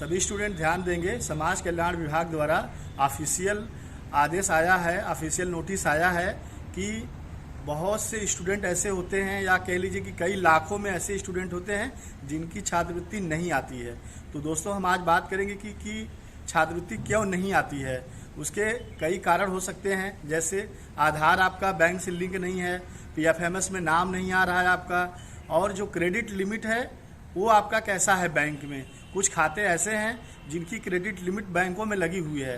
सभी स्टूडेंट ध्यान देंगे। समाज कल्याण विभाग द्वारा ऑफिशियल आदेश आया है, ऑफिशियल नोटिस आया है कि बहुत से स्टूडेंट ऐसे होते हैं, या कह लीजिए कि कई लाखों में ऐसे स्टूडेंट होते हैं जिनकी छात्रवृत्ति नहीं आती है। तो दोस्तों, हम आज बात करेंगे कि छात्रवृत्ति क्यों नहीं आती है। उसके कई कारण हो सकते हैं, जैसे आधार आपका बैंक से लिंक नहीं है, पीएफएमएस में नाम नहीं आ रहा है आपका, और जो क्रेडिट लिमिट है वो आपका कैसा है बैंक में। कुछ खाते ऐसे हैं जिनकी क्रेडिट लिमिट बैंकों में लगी हुई है।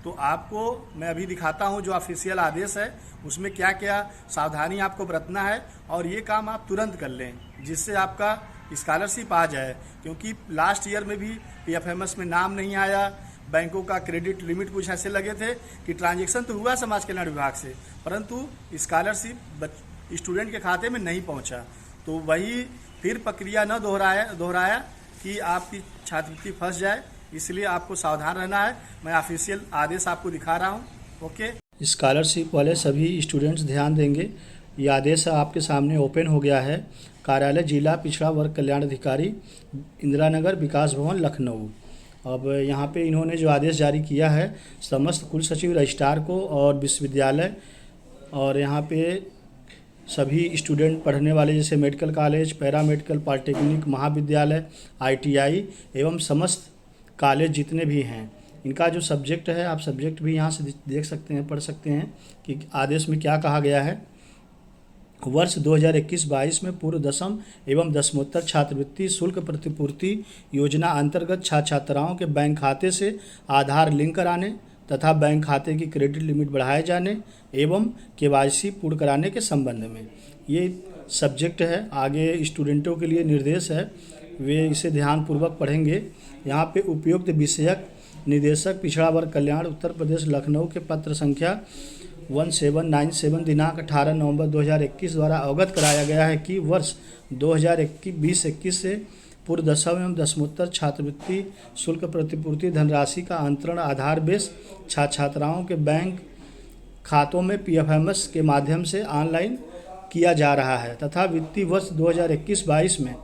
तो आपको मैं अभी दिखाता हूं जो ऑफिशियल आदेश है, उसमें क्या क्या सावधानी आपको बरतना है, और ये काम आप तुरंत कर लें जिससे आपका स्कॉलरशिप आ जाए। क्योंकि लास्ट ईयर में भी पीएफएमएस में नाम नहीं आया, बैंकों का क्रेडिट लिमिट कुछ ऐसे लगे थे कि ट्रांजैक्शन तो हुआ समाज कल्याण विभाग से, परंतु स्कॉलरशिप स्टूडेंट के खाते में नहीं पहुंचा। तो वही फिर प्रक्रिया न दोहराया कि आपकी छात्रवृत्ति फंस जाए, इसलिए आपको सावधान रहना है। मैं ऑफिशियल आदेश आपको दिखा रहा हूँ। ओके, स्कॉलरशिप वाले सभी स्टूडेंट्स ध्यान देंगे। ये आदेश आपके सामने ओपन हो गया है। कार्यालय जिला पिछड़ा वर्ग कल्याण अधिकारी, इंदिरा नगर, विकास भवन, लखनऊ। अब यहाँ पे इन्होंने जो आदेश जारी किया है समस्त कुल सचिव, रजिस्ट्रार को और विश्वविद्यालय, और यहाँ पे सभी स्टूडेंट पढ़ने वाले जैसे मेडिकल कॉलेज, पैरामेडिकल, पॉलिटेक्निक, महाविद्यालय, आईटीआई एवं समस्त कॉलेज जितने भी हैं, इनका जो सब्जेक्ट है, आप सब्जेक्ट भी यहाँ से देख सकते हैं, पढ़ सकते हैं कि आदेश में क्या कहा गया है। वर्ष 2021-22 में पूर्व दसम एवं दसमोत्तर छात्रवृत्ति शुल्क प्रतिपूर्ति योजना अंतर्गत छात्राओं के बैंक खाते से आधार लिंक कराने तथा बैंक खाते की क्रेडिट लिमिट बढ़ाए जाने एवं केवाईसी पूर्ण कराने के संबंध में ये सब्जेक्ट है। आगे स्टूडेंटों के लिए निर्देश है, वे इसे ध्यानपूर्वक पढ़ेंगे। यहाँ पे उपयुक्त विषयक निदेशक पिछड़ा वर्ग कल्याण उत्तर प्रदेश लखनऊ के पत्र संख्या 1797 दिनांक 18 नवंबर 2021 द्वारा अवगत कराया गया है कि वर्ष 2020-21 से पूर्व दसम एवं दसमोत्तर छात्रवृत्ति शुल्क प्रतिपूर्ति धनराशि का अंतरण आधार बेस छात्राओं के बैंक खातों में पीएफएमएस के माध्यम से ऑनलाइन किया जा रहा है तथा वित्तीय वर्ष 2021-22 में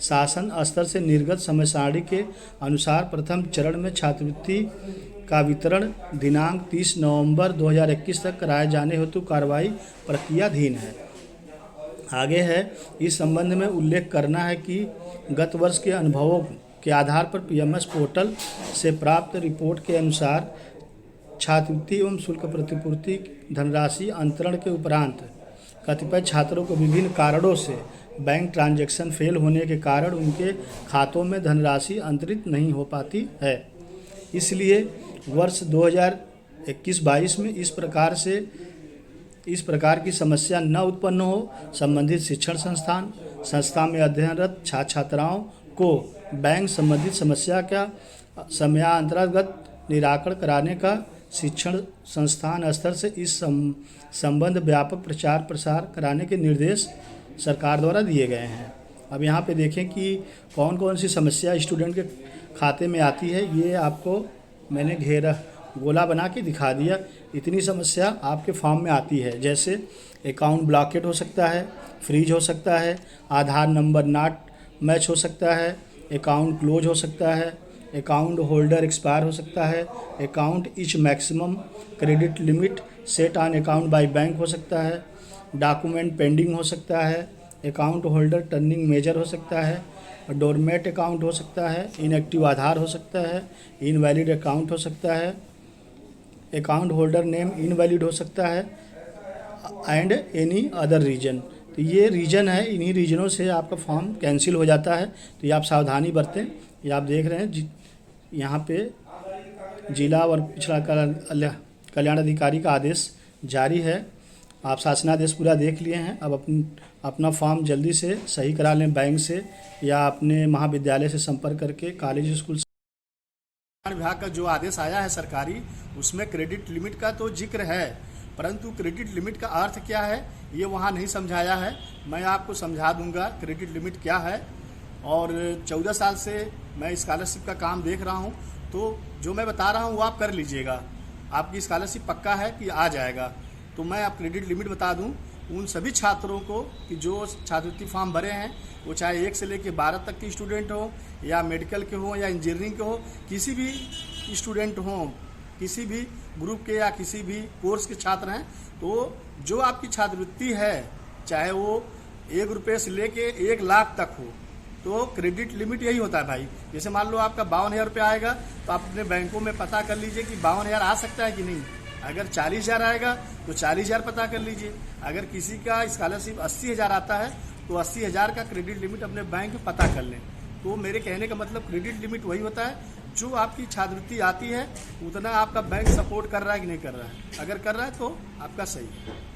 शासन स्तर से निर्गत समय सारणी के अनुसार प्रथम चरण में छात्रवृत्ति का वितरण दिनांक 30 नवंबर 2021 तक कराए जाने हेतु कार्रवाई प्रक्रियाधीन है। आगे है, इस संबंध में उल्लेख करना है कि गत वर्ष के अनुभवों के आधार पर पीएमएस पोर्टल से प्राप्त रिपोर्ट के अनुसार छात्रवृत्ति एवं शुल्क प्रतिपूर्ति धनराशि अंतरण के उपरांत कतिपय छात्रों को विभिन्न कारणों से बैंक ट्रांजैक्शन फेल होने के कारण उनके खातों में धनराशि अंतरित नहीं हो पाती है। इसलिए वर्ष 2021-22 में इस प्रकार की समस्या न उत्पन्न हो, संबंधित शिक्षण संस्था में अध्ययनरत छात्राओं को बैंक संबंधित समस्या का समयान्तर्गत निराकरण कराने का शिक्षण संस्थान स्तर से इस संबंध व्यापक प्रचार प्रसार कराने के निर्देश सरकार द्वारा दिए गए हैं। अब यहाँ पे देखें कि कौन कौन सी समस्या स्टूडेंट के खाते में आती है। ये आपको मैंने गोला बना के दिखा दिया। इतनी समस्या आपके फॉर्म में आती है, जैसे अकाउंट ब्लॉकेट हो सकता है, फ्रीज हो सकता है, आधार नंबर नॉट मैच हो सकता है, अकाउंट क्लोज हो सकता है, अकाउंट होल्डर एक्सपायर हो सकता है, account etch maximum credit limit set on account by bank हो सकता है, डॉक्यूमेंट पेंडिंग हो सकता है, अकाउंट होल्डर टर्निंग मेजर हो सकता है, डोरमेट अकाउंट हो सकता है, इनएक्टिव आधार हो सकता है, इनवैलिड अकाउंट हो सकता है, अकाउंट होल्डर नेम इनवैलिड हो सकता है, एंड एनी अदर रीजन। तो ये रीजन है, इन्हीं रीजनों से आपका फॉर्म कैंसिल हो जाता है। तो ये आप सावधानी बरतें। ये आप देख रहे हैं यहाँ पे जिला और पिछड़ा कल्याण अधिकारी का आदेश जारी है। आप शासनादेश पूरा देख लिए हैं। अब अपना फॉर्म जल्दी से सही करा लें बैंक से या अपने महाविद्यालय से संपर्क करके, कॉलेज स्कूल से। विभाग का जो आदेश आया है सरकारी, उसमें क्रेडिट लिमिट का तो जिक्र है, परंतु क्रेडिट लिमिट का अर्थ क्या है ये वहाँ नहीं समझाया है। मैं आपको समझा दूंगा क्रेडिट लिमिट क्या है। और 14 साल से मैं स्कॉलरशिप का काम देख रहा हूँ, तो जो मैं बता रहा हूँ वो आप कर लीजिएगा। आपकी स्कॉलरशिप पक्का है कि आ जाएगा। तो मैं आप क्रेडिट लिमिट बता दूं, उन सभी छात्रों को कि जो छात्रवृत्ति फॉर्म भरे हैं, वो चाहे 1 से लेकर 12 तक के स्टूडेंट हो या मेडिकल के हो या इंजीनियरिंग के हो, किसी भी स्टूडेंट हो, किसी भी ग्रुप के या किसी भी कोर्स के छात्र हैं, तो जो आपकी छात्रवृत्ति है चाहे वो 1 रुपये से लेके 1 लाख तक हो, तो क्रेडिट लिमिट यही होता है भाई। जैसे मान लो आपका 52,000 रुपये आएगा, तो आप अपने बैंकों में पता कर लीजिए कि 52,000 आ सकता है कि नहीं। अगर 40,000 आएगा तो 40,000 पता कर लीजिए। अगर किसी का स्कॉलरशिप 80,000 आता है तो 80,000 का क्रेडिट लिमिट अपने बैंक में पता कर लें। तो मेरे कहने का मतलब क्रेडिट लिमिट वही होता है जो आपकी छात्रवृत्ति आती है, उतना आपका बैंक सपोर्ट कर रहा है कि नहीं कर रहा है। अगर कर रहा है तो आपका सही है।